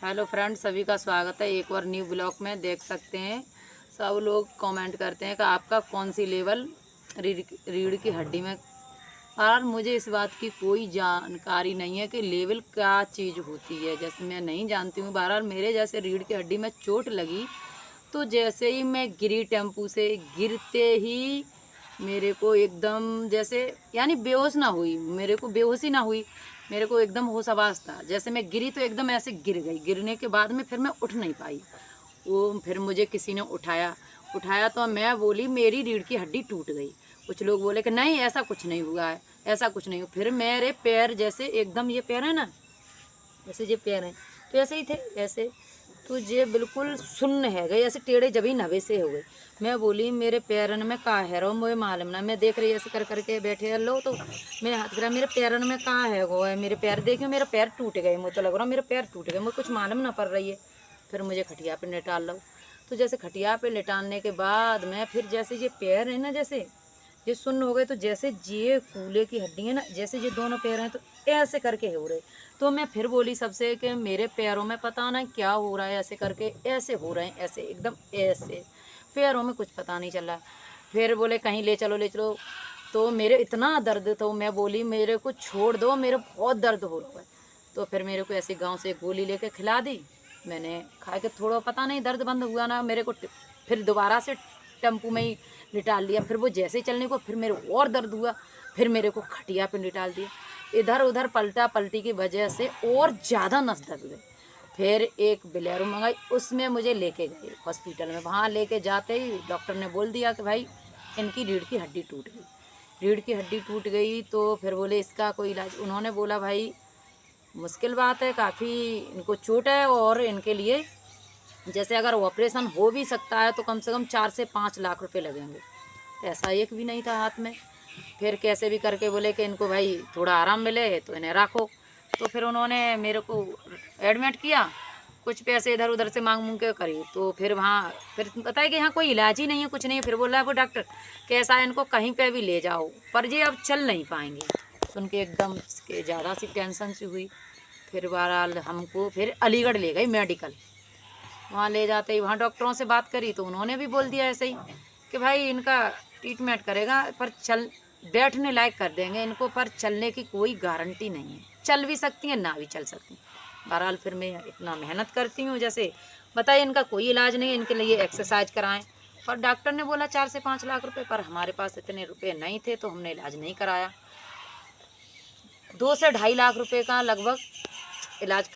Hello friends, सभी का स्वागत है एक और न्यू ब्लॉग में। देख सकते हैं सब लोग कमेंट करते हैं कि आपका कौन सी लेवल रीढ़ की हड्डी में। और मुझे इस बात की कोई जानकारी नहीं है कि लेवल क्या चीज़ होती है, जैसे मैं नहीं जानती हूँ। बहरहाल मेरे जैसे रीढ़ की हड्डी में चोट लगी तो जैसे ही मैं गिरी टेम्पू से, गिरते ही मेरे को एकदम जैसे यानी बेहोश ना हुई, मेरे को बेहोशी ना हुई, मेरे को एकदम होशाबाज था। जैसे मैं गिरी तो एकदम ऐसे गिर गई। गिरने के बाद में फिर मैं उठ नहीं पाई। वो फिर मुझे किसी ने उठाया उठाया तो मैं बोली मेरी रीढ़ की हड्डी टूट गई। कुछ लोग बोले कि नहीं ऐसा कुछ नहीं हुआ है, ऐसा कुछ नहीं हुआ। फिर मेरे पैर जैसे एकदम, ये पैर है ना, जैसे ये पैर हैं तो ऐसे ही थे ऐसे, तो ये बिल्कुल सुन्न है गए, ऐसे टेढ़े जबी नवे से हो गए। मैं बोली मेरे पैरन में का है रो, मुझे मालूम ना। मैं देख रही ऐसे कर करके बैठे लो, तो मैं हाथ करा मेरे पैरन में का है गो है। मेरे पैर देखियो, मेरे पैर टूट गए। मुझे तो लग रहा मेरे पैर टूट गए, मुझे कुछ मालूम ना पड़ रही है। फिर मुझे खटिया पे लेटाल लो। तो जैसे खटिया पे लेटालने के बाद मैं फिर जैसे ये पैर है ना, जैसे ये सुन्न हो गए, तो जैसे ये कूल्हे की हड्डी है ना, जैसे ये दोनों पैर हैं तो ऐसे करके हो रहे। तो मैं फिर बोली सबसे कि मेरे पैरों में पता नहीं क्या हो रहा है, ऐसे करके ऐसे हो रहे हैं, ऐसे एकदम ऐसे पैरों में कुछ पता नहीं चल रहा। फिर बोले कहीं ले चलो ले चलो। तो मेरे इतना दर्द, तो मैं बोली मेरे को छोड़ दो, मेरे बहुत दर्द हो रहा है। तो फिर मेरे को ऐसे गांव से एक गोली लेके खिला दी। मैंने खा के थोड़ा पता नहीं दर्द बंद हुआ ना, मेरे को फिर दोबारा से टेम्पू में ही लिटाल लिया। फिर वो जैसे ही चलने को फिर मेरे और दर्द हुआ, फिर मेरे को खटिया पे लिटाल दिया। इधर उधर पलटा पलटी की वजह से और ज़्यादा नस दर्द गई। फिर एक बिलेरो मंगाई, उसमें मुझे लेके गए हॉस्पिटल में। वहाँ लेके जाते ही डॉक्टर ने बोल दिया कि भाई इनकी रीढ़ की हड्डी टूट गई। रीढ़ की हड्डी टूट गई तो फिर बोले इसका कोई इलाज। उन्होंने बोला भाई मुश्किल बात है, काफ़ी इनको चोट है और इनके लिए जैसे अगर ऑपरेशन हो भी सकता है तो कम से कम 4 से 5 लाख रुपए लगेंगे। पैसा एक भी नहीं था हाथ में। फिर कैसे भी करके बोले कि इनको भाई थोड़ा आराम मिले तो इन्हें रखो। तो फिर उन्होंने मेरे को एडमिट किया, कुछ पैसे इधर उधर से मांग मूंग के करी। तो फिर वहाँ फिर पता है कि यहाँ कोई इलाज ही नहीं है, कुछ नहीं है। फिर बोला है वो डॉक्टर कैसा है, इनको कहीं पे भी ले जाओ, पर ये अब चल नहीं पाएंगे। सुन के एकदम के ज़्यादा सी टेंशन सी हुई। फिर बहरहाल हमको फिर अलीगढ़ ले गई मेडिकल। वहाँ ले जाते ही वहाँ डॉक्टरों से बात करी तो उन्होंने भी बोल दिया ऐसे ही कि भाई इनका ट्रीटमेंट करेगा पर चल बैठने लायक कर देंगे इनको, पर चलने की कोई गारंटी नहीं है। चल भी सकती हैं ना भी चल सकती हैं। बहरहाल फिर मैं इतना मेहनत करती हूँ, जैसे बताइए इनका कोई इलाज नहीं है, इनके लिए एक्सरसाइज कराएं। पर डॉक्टर ने बोला 4 से 5 लाख रुपए, पर हमारे पास इतने रुपए नहीं थे तो हमने इलाज नहीं कराया। 2 से ढाई लाख रुपए का लगभग इलाज